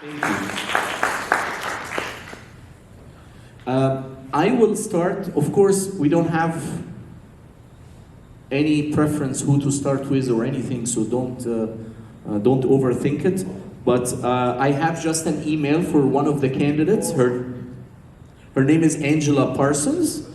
Thank you. I will start. Of course, we don't have any preference who to start with or anything, so don't overthink it. But I have just an email for one of the candidates. Her name is Angela Parsons,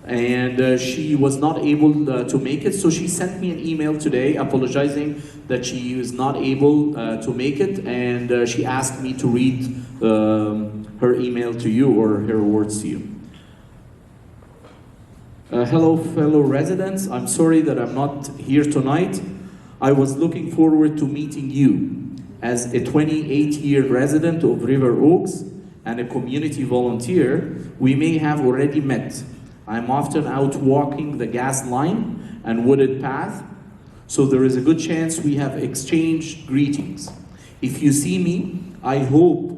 and she was not able to make it, so she sent me an email today apologizing that she is not able to make it, and she asked me to read her email to you, or her words to you. Hello, fellow residents. I'm sorry that I'm not here tonight. I was looking forward to meeting you. As a 28-year resident of River Oaks and a community volunteer, we may have already met. I'm often out walking the gas line and wooded path, so there is a good chance we have exchanged greetings. If you see me, I hope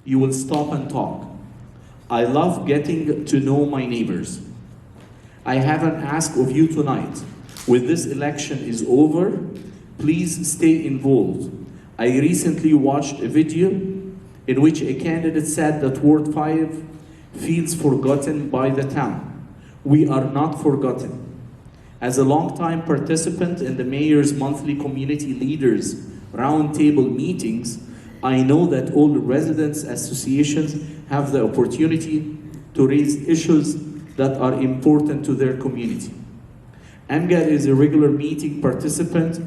you will stop and talk. I love getting to know my neighbors. I have an ask of you tonight. When this election is over, please stay involved. I recently watched a video in which a candidate said that Ward 5 feels forgotten by the town. We are not forgotten. As a longtime participant in the mayor's monthly community leaders roundtable meetings, I know that all residents associations have the opportunity to raise issues that are important to their community. Amgad is a regular meeting participant,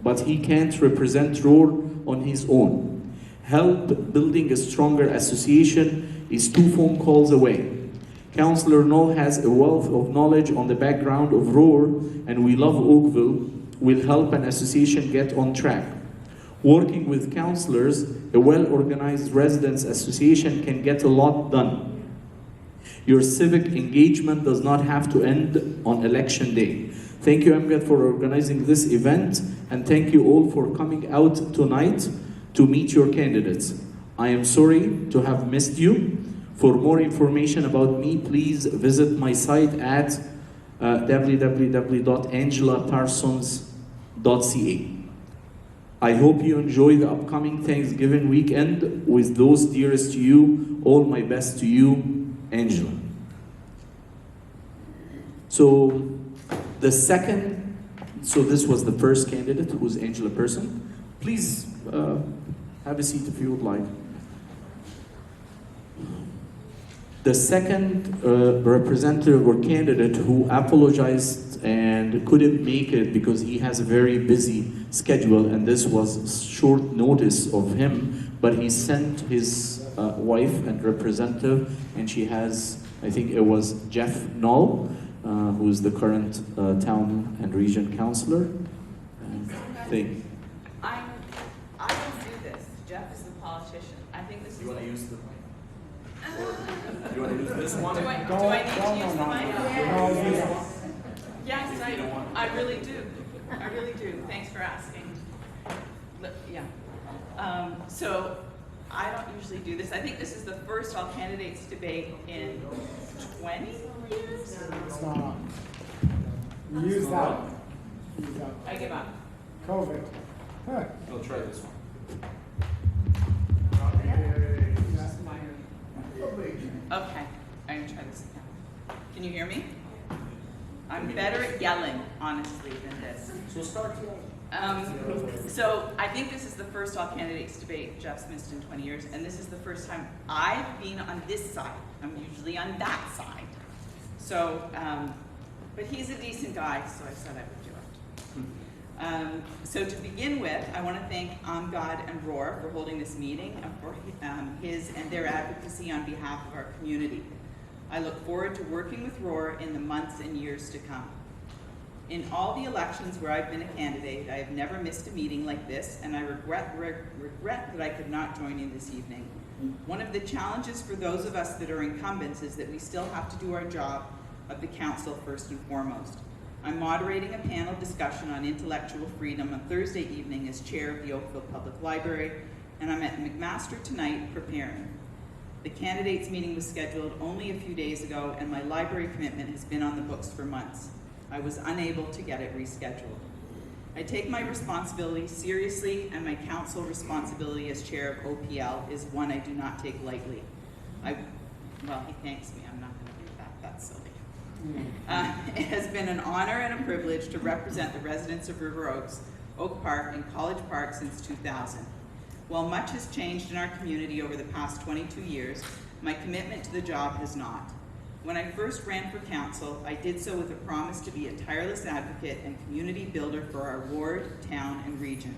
but he can't represent Roar on his own. Help building a stronger association is 2 phone calls away. Councillor Knoll has a wealth of knowledge on the background of Roar, and We Love Oakville will help an association get on track. Working with councillors, a well-organized residents association can get a lot done. Your civic engagement does not have to end on election day. Thank you, Amgad, for organizing this event, and thank you all for coming out tonight to meet your candidates. I am sorry to have missed you. For more information about me, please visit my site at www.angelaparsons.ca. I hope you enjoy the upcoming Thanksgiving weekend with those dearest to you. All my best to you, Angela. So this was the first candidate, who's Angela Person. Please have a seat if you would like. The second representative or candidate who apologized and couldn't make it because he has a very busy schedule, and this was short notice of him, but he sent his wife and representative, and she has, I think it was Jeff Knoll, who is the current town and region councillor. I don't do this. Jeff is the politician. I think this is. You want to use the mic? You want to use this one? Do I need to use the mic? Yes, I really do. I really do. Thanks for asking. Yeah. So I don't usually do this. I think this is the first all candidates debate in 20 years. It's not on. You use that one. I give up. COVID. Huh. I'll try this one. Okay, I'm gonna try this again. Can you hear me? I'm better at yelling, honestly, than this. So start So I think this is the first all candidates debate Jeff's missed in 20 years, and this is the first time I've been on this side. I'm usually on that side. So, but he's a decent guy, so I said I would do it. So to begin with, I want to thank Amgad and Roar for holding this meeting and for his and their advocacy on behalf of our community. I look forward to working with Roar in the months and years to come. In all the elections where I've been a candidate, I have never missed a meeting like this, and I regret that I could not join in this evening. One of the challenges for those of us that are incumbents is that we still have to do our job of the council first and foremost. I'm moderating a panel discussion on intellectual freedom on Thursday evening as chair of the Oakville Public Library, and I'm at McMaster tonight preparing. The candidates meeting was scheduled only a few days ago, and my library commitment has been on the books for months. I was unable to get it rescheduled. I take my responsibility seriously, and my council responsibility as chair of OPL is one I do not take lightly. Well, he thanks me. I'm not going to do that. That's silly. It has been an honor and a privilege to represent the residents of River Oaks, Oak Park, and College Park since 2000. While much has changed in our community over the past 22 years, my commitment to the job has not. When I first ran for council, I did so with a promise to be a tireless advocate and community builder for our ward, town, and region.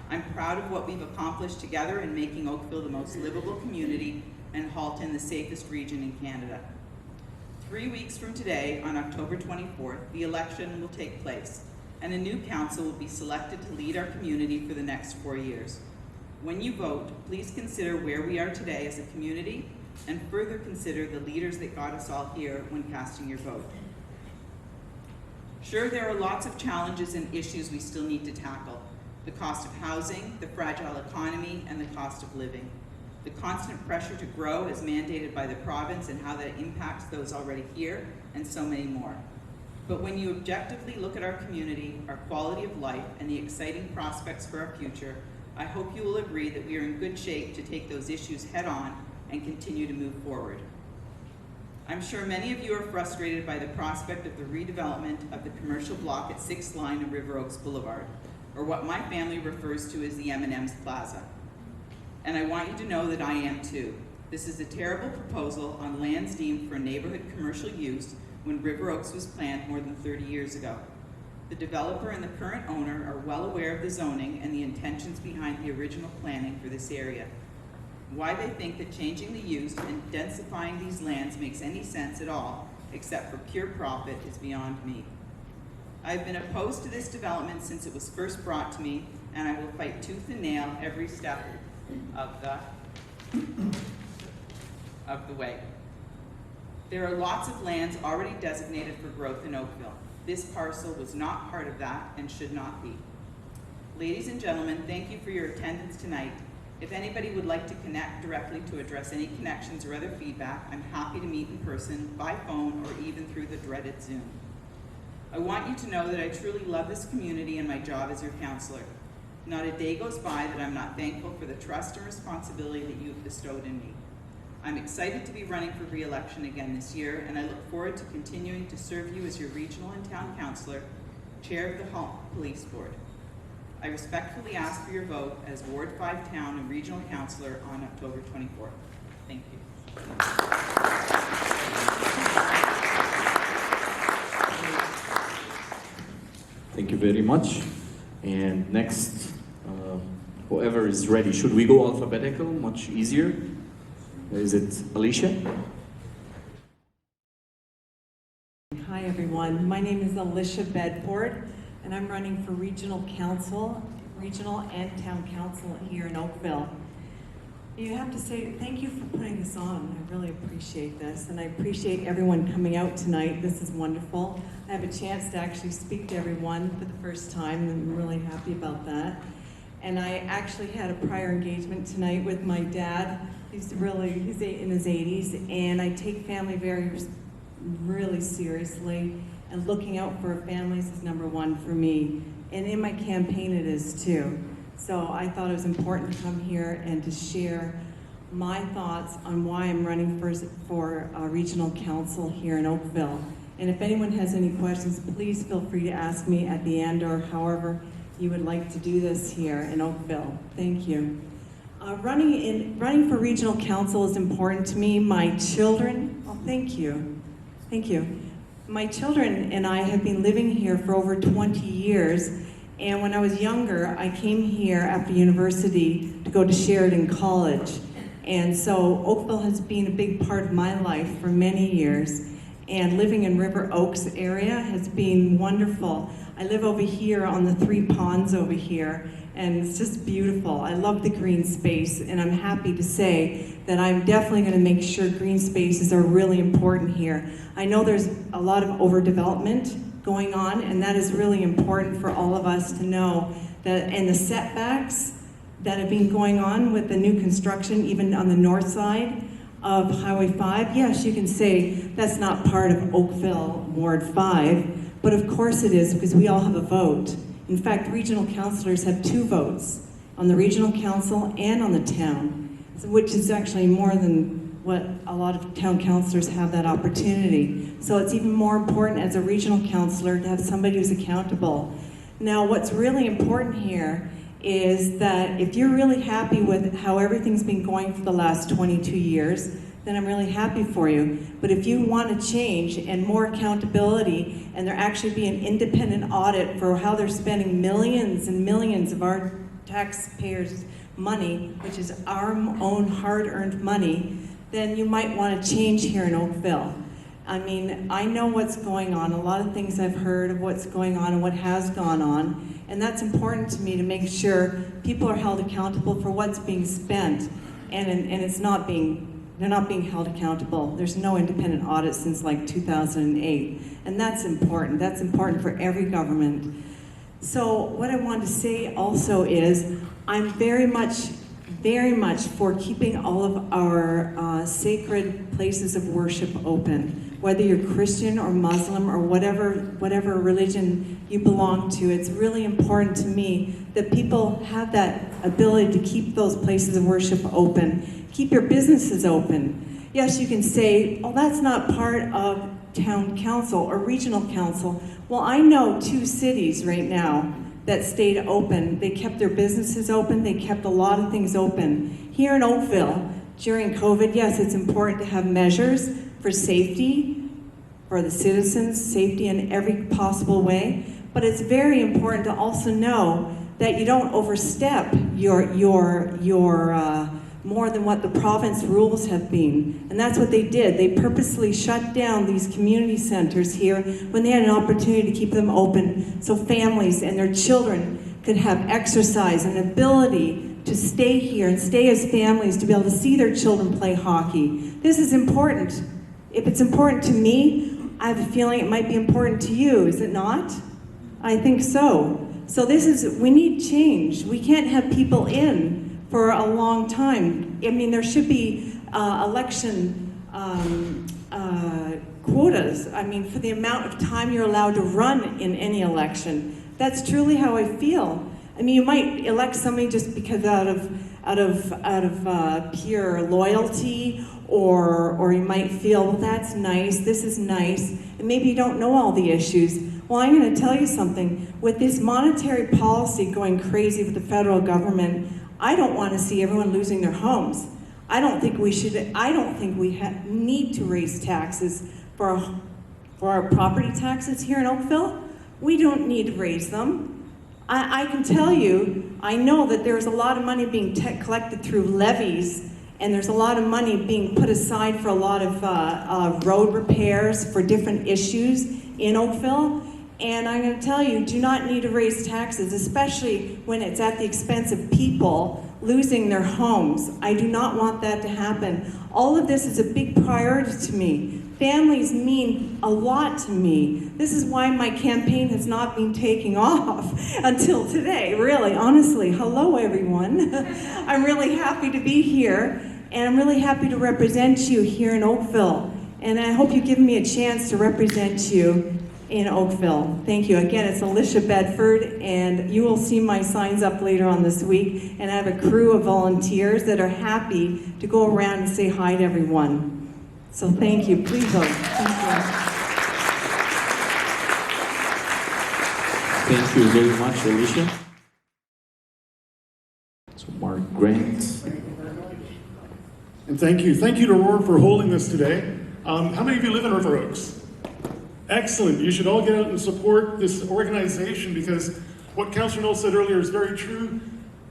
I'm proud of what we've accomplished together in making Oakville the most livable community and Halton the safest region in Canada. 3 weeks from today, on October 24th, the election will take place, and a new council will be selected to lead our community for the next 4 years. When you vote, please consider where we are today as a community, and further consider the leaders that got us all here when casting your vote. Sure, there are lots of challenges and issues we still need to tackle. The cost of housing, the fragile economy, and the cost of living. The constant pressure to grow as mandated by the province and how that impacts those already here, and so many more. But when you objectively look at our community, our quality of life, and the exciting prospects for our future, I hope you will agree that we are in good shape to take those issues head on and continue to move forward. I'm sure many of you are frustrated by the prospect of the redevelopment of the commercial block at 6th Line of River Oaks Boulevard, or what my family refers to as the M&M's Plaza. And I want you to know that I am too. This is a terrible proposal on lands deemed for neighborhood commercial use when River Oaks was planned more than 30 years ago. The developer and the current owner are well aware of the zoning and the intentions behind the original planning for this area. Why they think that changing the use and densifying these lands makes any sense at all, except for pure profit, is beyond me. I've been opposed to this development since it was first brought to me, and I will fight tooth and nail every step of the way. There are lots of lands already designated for growth in Oakville. This parcel was not part of that and should not be. Ladies and gentlemen, thank you for your attendance tonight. If anybody would like to connect directly to address any connections or other feedback, I'm happy to meet in person, by phone, or even through the dreaded Zoom. I want you to know that I truly love this community and my job as your councillor. Not a day goes by that I'm not thankful for the trust and responsibility that you've bestowed in me. I'm excited to be running for re-election again this year, and I look forward to continuing to serve you as your regional and town councillor, chair of the Halton Police Board. I respectfully ask for your vote as Ward 5 Town and Regional Councillor on October 24th. Thank you. Thank you very much. And next, whoever is ready. Should we go alphabetical? Much easier. Is it Alicia? Hi everyone, my name is Alicia Bedford, and I'm running for regional and town council here in Oakville. You have to say thank you for putting this on. I really appreciate this, and I appreciate everyone coming out tonight. This is wonderful. I have a chance to actually speak to everyone for the first time, and I'm really happy about that. And I actually had a prior engagement tonight with my dad. He's in his 80s, and I take family really seriously, and looking out for families is number one for me. And in my campaign it is too. So I thought it was important to come here and to share my thoughts on why I'm running for regional council here in Oakville. And if anyone has any questions, please feel free to ask me at the end, or however you would like to do this here in Oakville. Thank you. Running for regional council is important to me. My children, thank you. My children and I have been living here for over 20 years, and when I was younger, I came here after university to go to Sheridan College. And so Oakville has been a big part of my life for many years, and living in River Oaks area has been wonderful. I live over here on the 3 ponds over here, and it's just beautiful. I love the green space, and I'm happy to say that I'm definitely going to make sure green spaces are really important here. I know there's a lot of overdevelopment going on, and that is really important for all of us to know that, and the setbacks that have been going on with the new construction, even on the north side of Highway 5. Yes, you can say that's not part of Oakville Ward 5, but of course it is, because we all have a vote. And In fact, regional councillors have 2 votes on the regional council and on the town, which is actually more than what a lot of town councillors have that opportunity. So it's even more important as a regional councillor to have somebody who's accountable. Now, what's really important here is that if you're really happy with how everything's been going for the last 22 years, then I'm really happy for you. But if you want to change and more accountability, and there actually be an independent audit for how they're spending millions and millions of our taxpayers' money, which is our own hard-earned money, then you might want to change here in Oakville. I mean, I know what's going on, a lot of things I've heard of what's going on and what has gone on, and that's important to me to make sure people are held accountable for what's being spent, and it's not being, they're not being held accountable. There's no independent audit since like 2008, and that's important. That's important for every government. So what I want to say also is, I'm very much for keeping all of our sacred places of worship open. Whether you're Christian or Muslim or whatever religion you belong to, it's really important to me that people have that ability to keep those places of worship open. Keep your businesses open. Yes, you can say, oh, that's not part of town council or regional council. Well, I know 2 cities right now that stayed open. They kept their businesses open. They kept a lot of things open. Here in Oakville, during COVID, yes, it's important to have measures for safety, for the citizens, safety in every possible way. But it's very important to also know that you don't overstep your more than what the province rules have been. And that's what they did. They purposely shut down these community centers here when they had an opportunity to keep them open so families and their children could have exercise and ability to stay here and stay as families, to be able to see their children play hockey. This is important. If it's important to me, I have a feeling it might be important to you, is it not? I think so. So we need change. We can't have people in for a long time. I mean, there should be election quotas. I mean, for the amount of time you're allowed to run in any election. That's truly how I feel. I mean, you might elect somebody just because out of pure loyalty, or you might feel, well, that's nice, this is nice, and maybe you don't know all the issues. Well, I'm going to tell you something. With this monetary policy going crazy with the federal government, I don't want to see everyone losing their homes. I don't think we need to raise taxes for our property taxes here in Oakville. We don't need to raise them. I can tell you, I know that there's a lot of money being collected through levies, and there's a lot of money being put aside for a lot of road repairs for different issues in Oakville. And I'm going to tell you, do not need to raise taxes, especially when it's at the expense of people losing their homes. I do not want that to happen. All of this is a big priority to me. Families mean a lot to me. This is why my campaign has not been taking off until today, really, honestly. Hello, everyone. I'm really happy to be here, and I'm really happy to represent you here in Oakville. And I hope you give me a chance to represent you in Oakville. Thank you. Again, it's Alicia Bedford, and you will see my signs up later on this week, and I have a crew of volunteers that are happy to go around and say hi to everyone. So thank you. Please vote. Thank you very much, Alicia. So Marc Grant. And thank you to Roar for holding this today. How many of you live in River Oaks? Excellent. You should all get out and support this organization, because what Councillor Knoll said earlier is very true.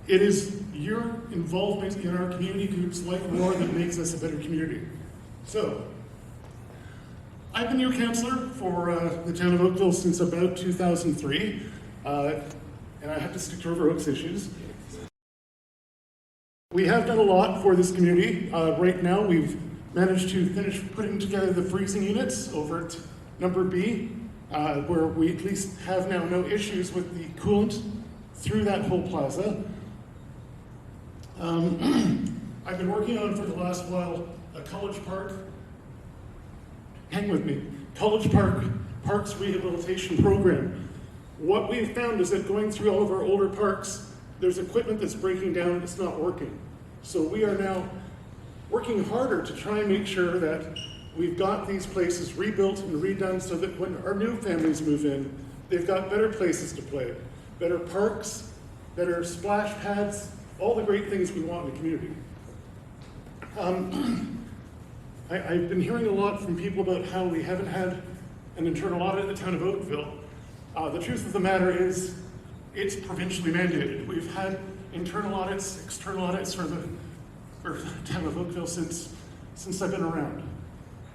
It is your involvement in our community groups like Roar that makes us a better community. So, I've been your councillor for the town of Oakville since about 2003, and I have to stick to River Oaks issues. We have done a lot for this community. Right now, we've managed to finish putting together the freezing units over at Number B, where we at least have now no issues with the coolant through that whole plaza. I've been working on for the last while a College Park, hang with me, College Park Parks Rehabilitation Program. What we've found is that going through all of our older parks, there's equipment that's breaking down and it's not working. So we are now working harder to try and make sure that we've got these places rebuilt and redone so that when our new families move in, they've got better places to play, better parks, better splash pads, all the great things we want in the community. I've been hearing a lot from people about how we haven't had an internal audit in the town of Oakville. The truth of the matter is, it's provincially mandated. We've had internal audits, external audits for the town of Oakville since I've been around.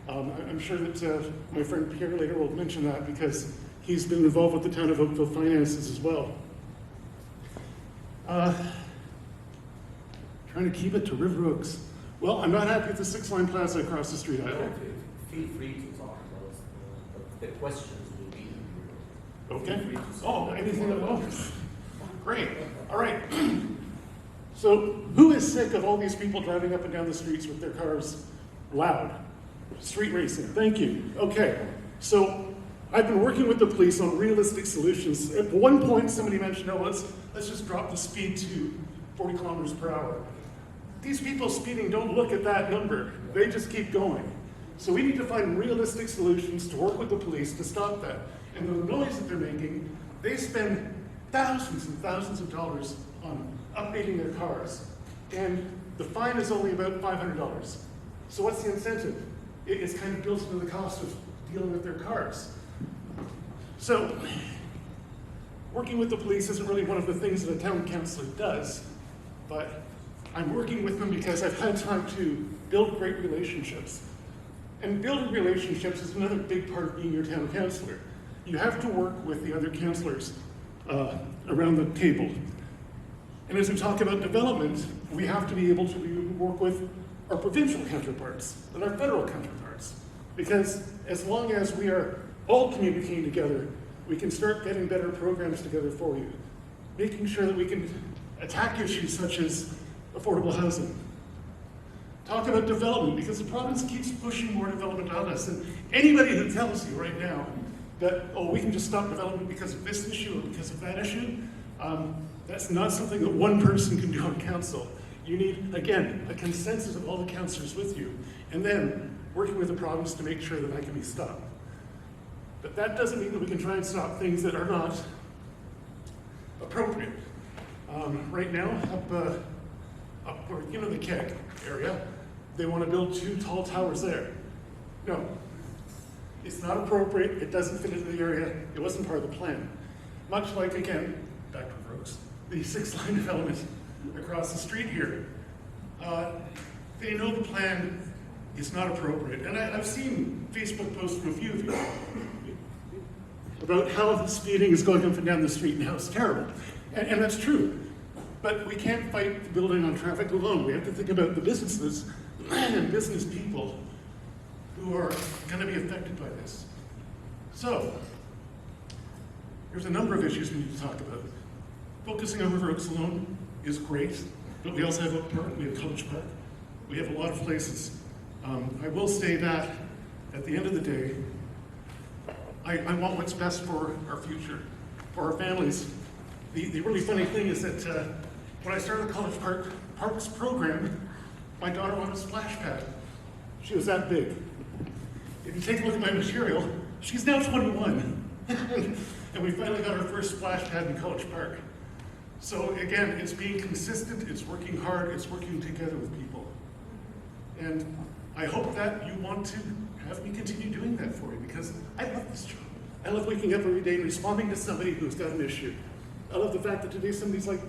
I'm sure that my friend Pierre later will mention that because he's been involved with the town of Oakville finances as well. Trying to keep it to River Oaks. Well, I'm not happy with the 6-line plaza across the street either. Feel free to talk about the questions will be. Okay. Oh, anything at all? Great. All right. So, who is sick of all these people driving up and down the streets with their cars loud? Street racing. Thank you. Okay. So, I've been working with the police on realistic solutions. At one point, somebody mentioned, "Oh, let's just drop the speed to 40 kilometers per hour." These people speeding don't look at that number. They just keep going. So we need to find realistic solutions to work with the police to stop that. And the noise that they're making, they spend thousands and thousands of dollars on updating their cars. And the fine is only about $500. So what's the incentive? It's kind of built into the cost of dealing with their cars. So working with the police isn't really one of the things that a town councillor does, but I'm working with them because I've had time to build great relationships. And building relationships is another big part of being your town councillor. You have to work with the other councillors around the table. And as we talk about development, we have to be able to work with our provincial counterparts and our federal counterparts. Because as long as we are all communicating together, we can start getting better programs together for you. Making sure that we can attack issues such as affordable housing. Talk about development, because the province keeps pushing more development on us. And anybody who tells you right now that, oh, we can just stop development because of this issue or because of that issue, that's not something that one person can do on council. You need, again, a consensus of all the councillors with you, and then working with the province to make sure that that can be stopped. But that doesn't mean that we can try and stop things that are not appropriate. Right now, up where, you know, the keg area, they want to build 2 tall towers there. No, it's not appropriate, it doesn't fit into the area, it wasn't part of the plan. Much like, again, back to Brooks, the 6-line development across the street here. They know the plan is not appropriate. And I've seen Facebook posts from a few of you about how the speeding is going up and down the street and how it's terrible. And that's true. But we can't fight the building on traffic alone. We have to think about the businesses and business people who are going to be affected by this. So, there's a number of issues we need to talk about. Focusing on River Oaks alone is great, but we also have Oak Park, we have College Park, we have a lot of places. I will say that at the end of the day, I want what's best for our future, for our families. The really funny thing is that when I started the College Parks program, my daughter wanted a splash pad. She was that big. If you take a look at my material, she's now 21. And we finally got our first splash pad in College Park. So again, it's being consistent, it's working hard, it's working together with people. And I hope that you want to have me continue doing that for you, because I love this job. I love waking up every day and responding to somebody who's got an issue. I love the fact that today somebody's like,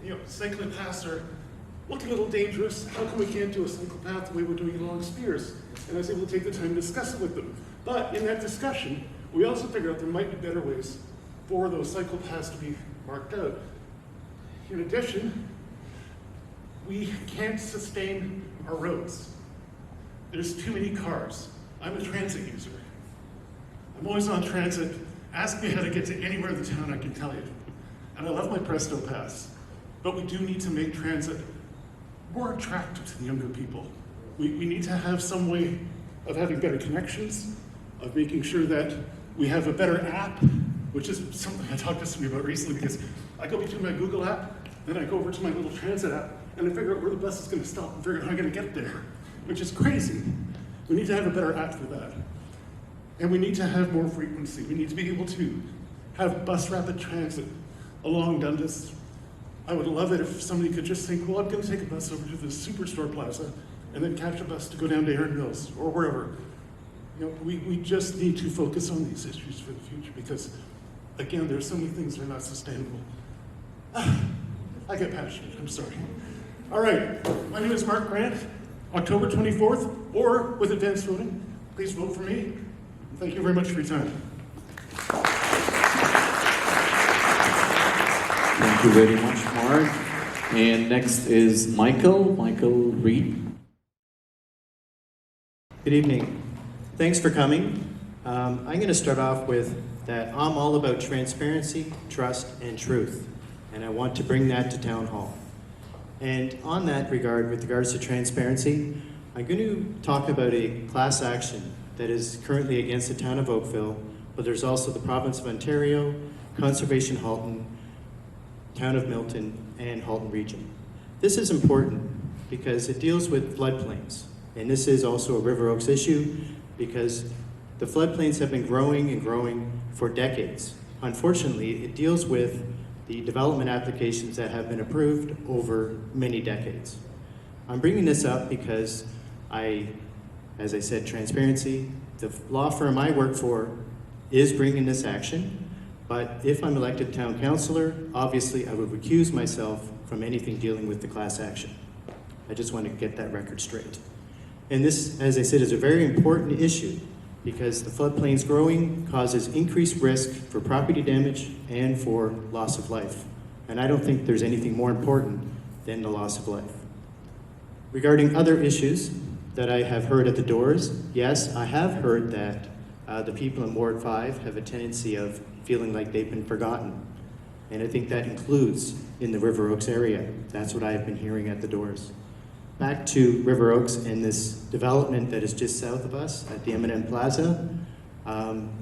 you know, cycling past or look a little dangerous. How come we can't do a cycle path the way we're doing along Spears? And I was able to take the time to discuss it with them. But in that discussion, we also figured out there might be better ways for those cycle paths to be marked out. In addition, we can't sustain our roads. There's too many cars. I'm a transit user. I'm always on transit. Ask me how to get to anywhere in the town, I can tell you. And I love my Presto Pass. But we do need to make transit more attractive to the younger people. We need to have some way of having better connections, of making sure that we have a better app which is something I talked to somebody about recently because I go between my Google app, then I go over to my little transit app, and I figure out where the bus is going to stop and figure out how I'm going to get there, which is crazy. We need to have a better app for that. And we need to have more frequency. We need to be able to have bus rapid transit along Dundas. I would love it if somebody could just think, well, I'm going to take a bus over to the Superstore Plaza and then catch a bus to go down to Erin Mills or wherever. You know, we just need to focus on these issues for the future because, again, there's so many things that are not sustainable. I get passionate, I'm sorry. All right, my name is Marc Grant. October 24th, or with advanced voting, please vote for me. Thank you very much for your time. Thank you very much, Mark. And next is Michael Reid. Good evening. Thanks for coming. I'm going to start off with that I'm all about transparency, trust, and truth, and I want to bring that to Town Hall. And on that regard, with regards to transparency, I'm going to talk about a class action that is currently against the town of Oakville, but there's also the province of Ontario, Conservation Halton, town of Milton, and Halton Region. This is important because it deals with floodplains, and this is also a River Oaks issue because the floodplains have been growing and growing for decades. Unfortunately, it deals with the development applications that have been approved over many decades. I'm bringing this up because as I said, transparency, the law firm I work for is bringing this action, but if I'm elected town councillor, obviously I would recuse myself from anything dealing with the class action. I just want to get that record straight. And this, as I said, is a very important issue because the floodplains growing causes increased risk for property damage and for loss of life. And I don't think there's anything more important than the loss of life. Regarding other issues that I have heard at the doors, yes, I have heard that the people in Ward 5 have a tendency of feeling like they've been forgotten. And I think that includes in the River Oaks area. That's what I have been hearing at the doors. Back to River Oaks and this development that is just south of us at the M&M Plaza.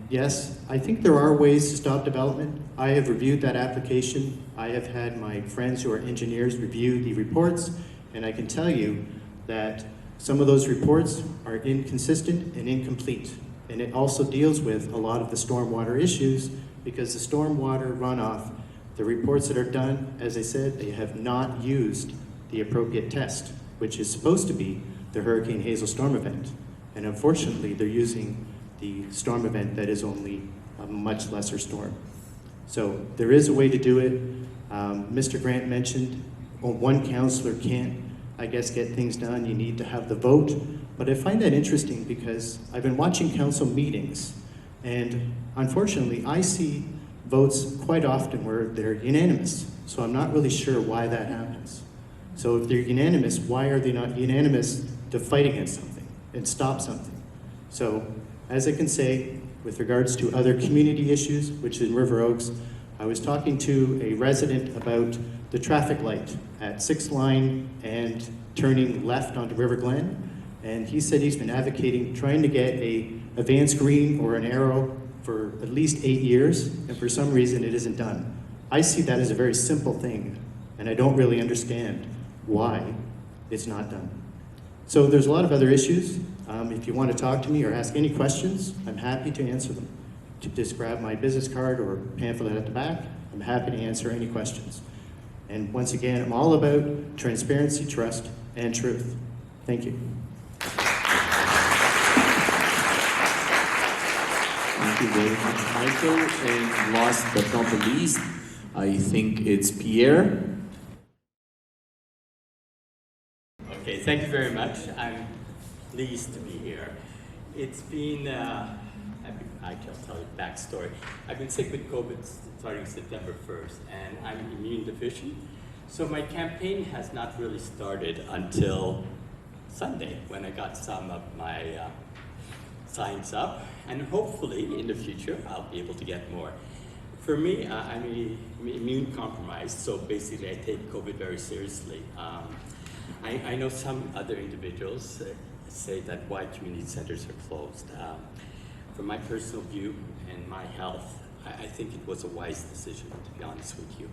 Yes, I think there are ways to stop development. I have reviewed that application. I have had my friends who are engineers review the reports, and I can tell you that some of those reports are inconsistent and incomplete. And it also deals with a lot of the stormwater issues because the stormwater runoff, the reports that are done, as I said, they have not used the appropriate test, which is supposed to be the Hurricane Hazel storm event. And unfortunately, they're using the storm event that is only a much lesser storm. So there is a way to do it. Mr. Grant mentioned one councillor can't, I guess, get things done. You need to have the vote. But I find that interesting because I've been watching council meetings, and unfortunately, I see votes quite often where they're unanimous. So I'm not really sure why that happens. So if they're unanimous, why are they not unanimous to fight against something and stop something? So as I can say, with regards to other community issues, which in River Oaks, I was talking to a resident about the traffic light at 6th Line and turning left onto River Glen. And he said he's been advocating trying to get a advanced green or an arrow for at least 8 years, and for some reason it isn't done. I see that as a very simple thing, and I don't really understand why it's not done. So there's a lot of other issues. If you want to talk to me or ask any questions, I'm happy to answer them. Just grab my business card or pamphlet at the back. I'm happy to answer any questions. And once again, I'm all about transparency, trust, and truth. Thank you. Thank you very much, Michael. And last but not the least, I think it's Pierre. Okay, thank you very much. I'm pleased to be here. It's been, I can tell you the backstory. I've been sick with COVID starting September 1st, and I'm immune deficient. So my campaign has not really started until Sunday, when I got some of my signs up, and hopefully in the future I'll be able to get more. For me, I'm immune compromised, so basically I take COVID very seriously. I know some other individuals say that why community centers are closed. From my personal view and my health, I think it was a wise decision, to be honest with you.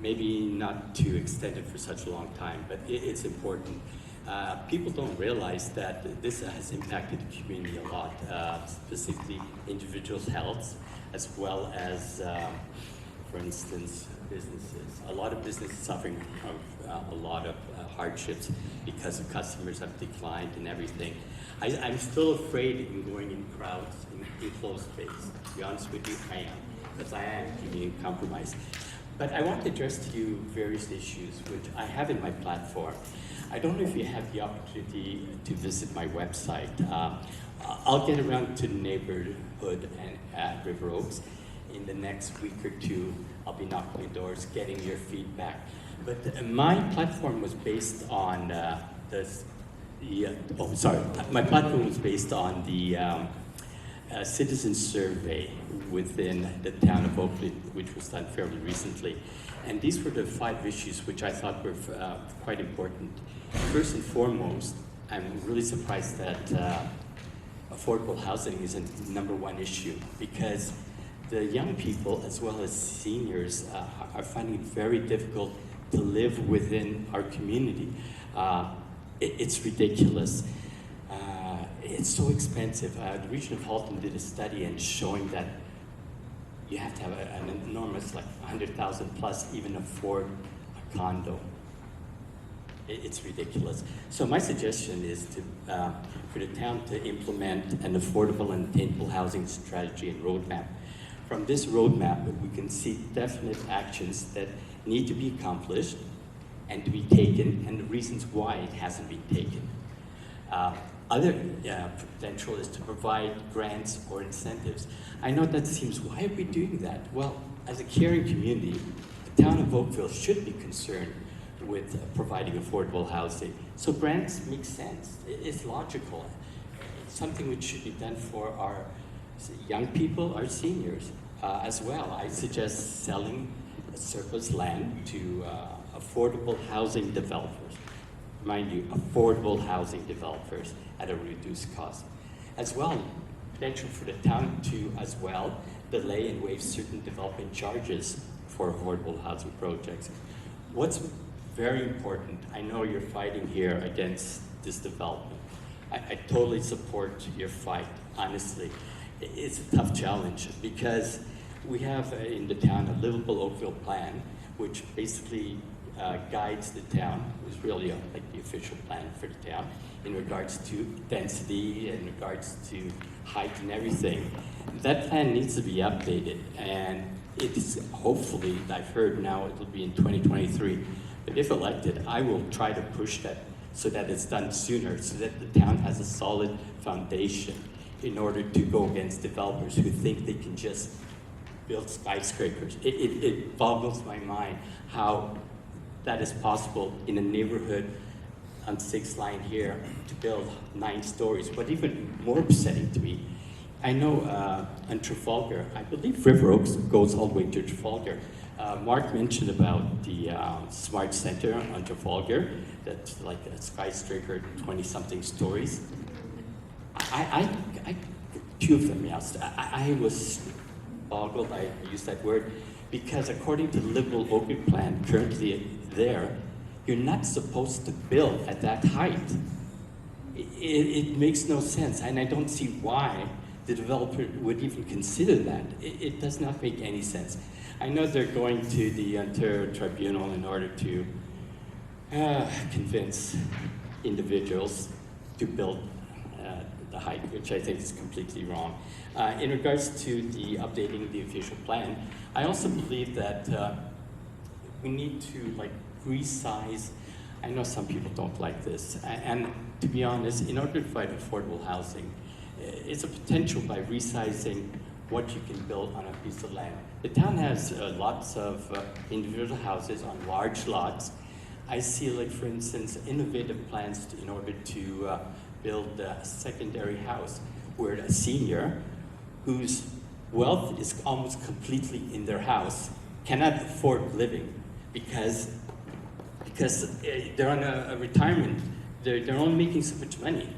Maybe not to extend it for such a long time, but it's important. People don't realize that this has impacted the community a lot, specifically individuals' health, as well as, for instance, businesses. A lot of businesses suffering from a lot of hardships because the customers have declined and everything. I'm still afraid in going in crowds in closed space. To be honest with you, I am, because I am being compromised. But I want to address to you various issues which I have in my platform. I don't know if you have the opportunity to visit my website. I'll get around to the neighborhood and at River Oaks. In the next week or two, I'll be knocking on doors, getting your feedback. But my platform was based on my platform was based on the citizen survey within the town of Oakville, which was done fairly recently. And these were the 5 issues which I thought were quite important. First and foremost, I'm really surprised that affordable housing is a #1 issue, because the young people as well as seniors are finding it very difficult to live within our community. It's ridiculous. It's so expensive. The region of Halton did a study and showing that you have to have an enormous, like 100,000 plus, even afford a condo. It's ridiculous. So my suggestion is for the town to implement an affordable and attainable housing strategy and roadmap. From this roadmap, we can see definite actions that need to be accomplished and to be taken, and the reasons why it hasn't been taken. Other potential is to provide grants or incentives. I know that seems, why are we doing that? Well, as a caring community, the town of Oakville should be concerned with providing affordable housing. So grants make sense. It's logical. It's something which should be done for our young people, our seniors as well. I suggest selling surplus land to affordable housing developers. Mind you, affordable housing developers at a reduced cost. As well, potential for the town to, as well, delay and waive certain development charges for affordable housing projects. What's very important, I know you're fighting here against this development. I totally support your fight, honestly. It's a tough challenge because we have in the town a livable Oakville plan, which basically guides the town. It's really like the official plan for the town in regards to density, in regards to height and everything. That plan needs to be updated, and it's hopefully, I've heard now it will be in 2023, but if elected, I will try to push that so that it's done sooner, so that the town has a solid foundation in order to go against developers who think they can just build skyscrapers. It boggles my mind how that is possible in a neighborhood on 6th line here to build 9 stories. But even more upsetting to me, I know on Trafalgar, I believe River Oaks goes all the way to Trafalgar. Marc mentioned about the Smart Center on Trafalgar, that's like a skyscraper, 20-something stories. I 2 of them, yes. I was boggled, I use that word, because according to the Liberal Oakville plan currently there, you're not supposed to build at that height. It makes no sense, and I don't see why the developer would even consider that. It does not make any sense. I know they're going to the Ontario Tribunal in order to convince individuals to build the height, which I think is completely wrong. In regards to the updating the official plan, I also believe that we need to resize. I know some people don't like this, and to be honest, in order to provide affordable housing, it's a potential by resizing what you can build on a piece of land. The town has lots of individual houses on large lots. I see, for instance, innovative plans in order to build a secondary house where a senior whose wealth is almost completely in their house cannot afford living because they're on a retirement. They're only making so much money.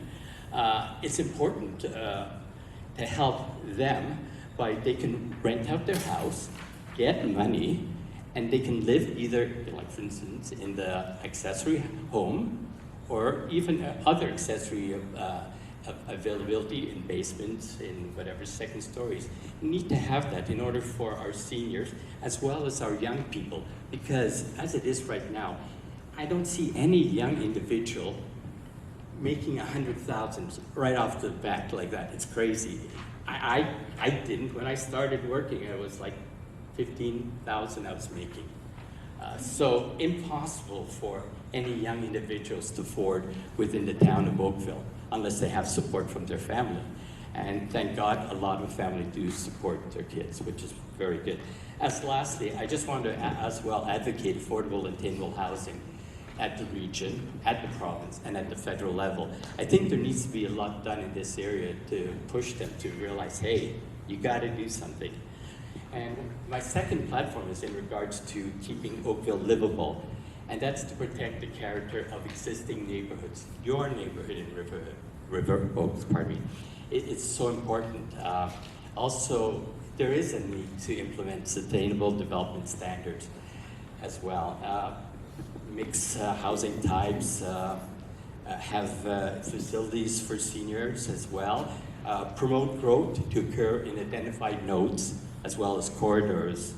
It's important to help them, by they can rent out their house, get money, and they can live either, like for instance, in the accessory home, or even other accessory availability in basements, in whatever second stories. We need to have that in order for our seniors as well as our young people, because as it is right now, I don't see any young individual making 100,000 right off the bat like that. It's crazy. I didn't. When I started working, it was like 15,000 I was making. So impossible for any young individuals to afford within the town of Oakville, unless they have support from their family. And thank God, a lot of families do support their kids, which is very good. As lastly, I just want to as well advocate affordable and attainable housing at the region, at the province, and at the federal level. I think there needs to be a lot done in this area to push them to realize, hey, you gotta do something. And my second platform is in regards to keeping Oakville livable, and that's to protect the character of existing neighborhoods. Your neighborhood in River Oaks, pardon me. It's so important. Also, there is a need to implement sustainable development standards as well. Mix housing types, have facilities for seniors as well. Promote growth to occur in identified nodes as well as corridors,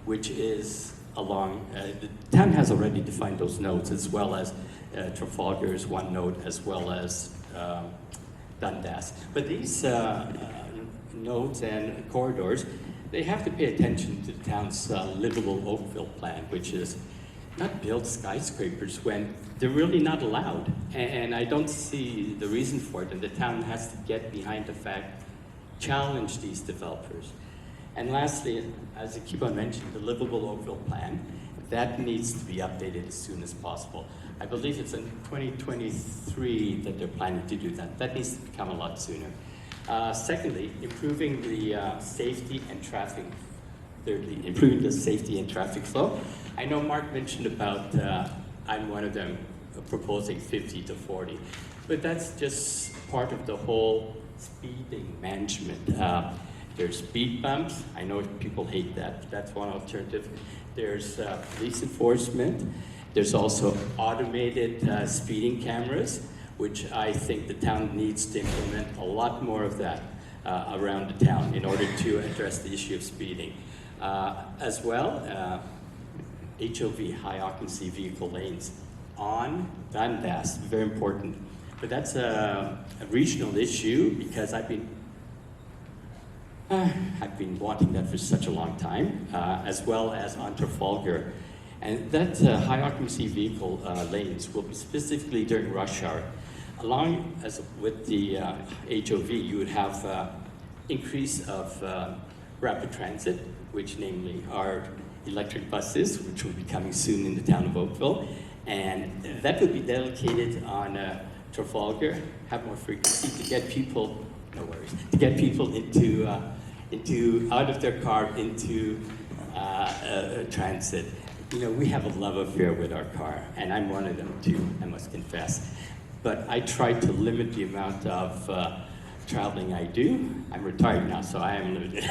which is along, the town has already defined those nodes, as well as Trafalgar is one node, as well as Dundas. But these nodes and corridors, they have to pay attention to the town's livable Oakville plan, which is not build skyscrapers when they're really not allowed. And I don't see the reason for it, and the town has to get behind the fact, challenge these developers. And lastly, as I keep on mentioning, the livable Oakville plan, that needs to be updated as soon as possible. I believe it's in 2023 that they're planning to do that. That needs to become a lot sooner. Secondly, improving the safety and traffic. Thirdly, improving the safety and traffic flow. I know Mark mentioned about, I'm one of them, proposing 50 to 40, but that's just part of the whole speeding management. There's speed bumps. I know people hate that, but that's one alternative. There's police enforcement. There's also automated speeding cameras, which I think the town needs to implement a lot more of that around the town in order to address the issue of speeding. As well, HOV, high occupancy vehicle lanes on Dundas, very important. But that's a regional issue because I've been wanting that for such a long time, as well as on Trafalgar. And that high occupancy vehicle lanes will be specifically during rush hour. Along as with the HOV, you would have increase of rapid transit, which namely are electric buses, which will be coming soon in the town of Oakville. And that would be dedicated on Trafalgar, have more frequency to get people, no worries, to get people into out of their car into transit. You know, we have a love affair with our car, and I'm one of them too, I must confess. But I try to limit the amount of traveling I do. I'm retired now, so I am limited.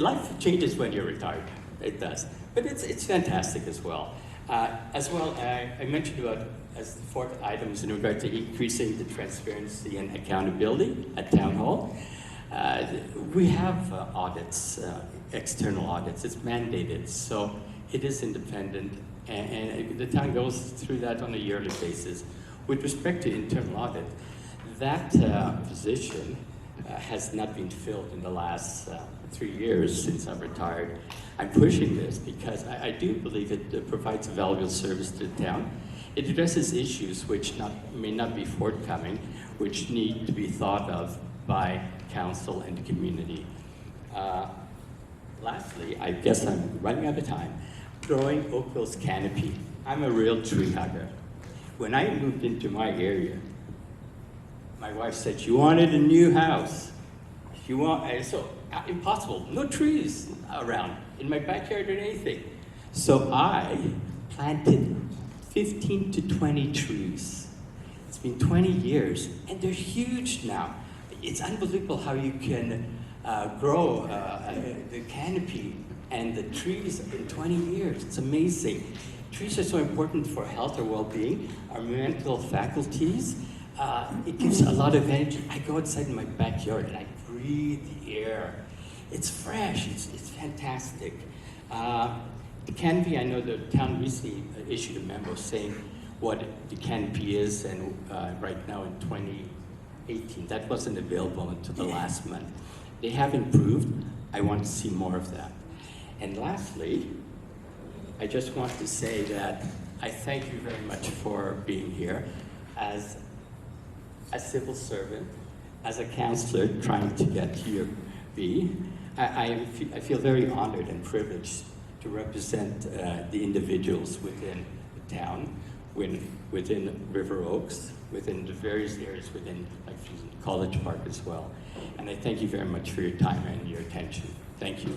Life changes when you're retired, it does. But it's fantastic as well. I mentioned about as the fourth items in regard to increasing the transparency and accountability at Town Hall. We have audits, external audits. It's mandated, so it is independent, and the town goes through that on a yearly basis. With respect to internal audit, that position has not been filled in the last 3 years since I've retired. I'm pushing this because I do believe it provides a valuable service to the town. It addresses issues which may not be forthcoming, which need to be thought of by council and the community. Lastly, I guess I'm running out of time, growing Oakville's canopy. I'm a real tree hugger. When I moved into my area, my wife said she wanted a new house. Impossible, no trees around in my backyard or anything. So I planted 15 to 20 trees. It's been 20 years, and they're huge now. it's unbelievable how you can grow the canopy and the trees in 20 years. It's amazing. Trees are so important for health or well-being, our mental faculties. It gives a lot of energy. I go outside in my backyard and I breathe the air. It's fresh, it's fantastic. The canopy, I know the town recently issued a memo saying what the canopy is, and right now in 2018, that wasn't available until the last month. They have improved. I want to see more of that. And lastly, I just want to say that I thank you very much for being here as a civil servant, as a councillor trying to get to your B. I feel very honored and privileged to represent the individuals within the town, within River Oaks, within the various areas within like College Park as well. And I thank you very much for your time and your attention. Thank you.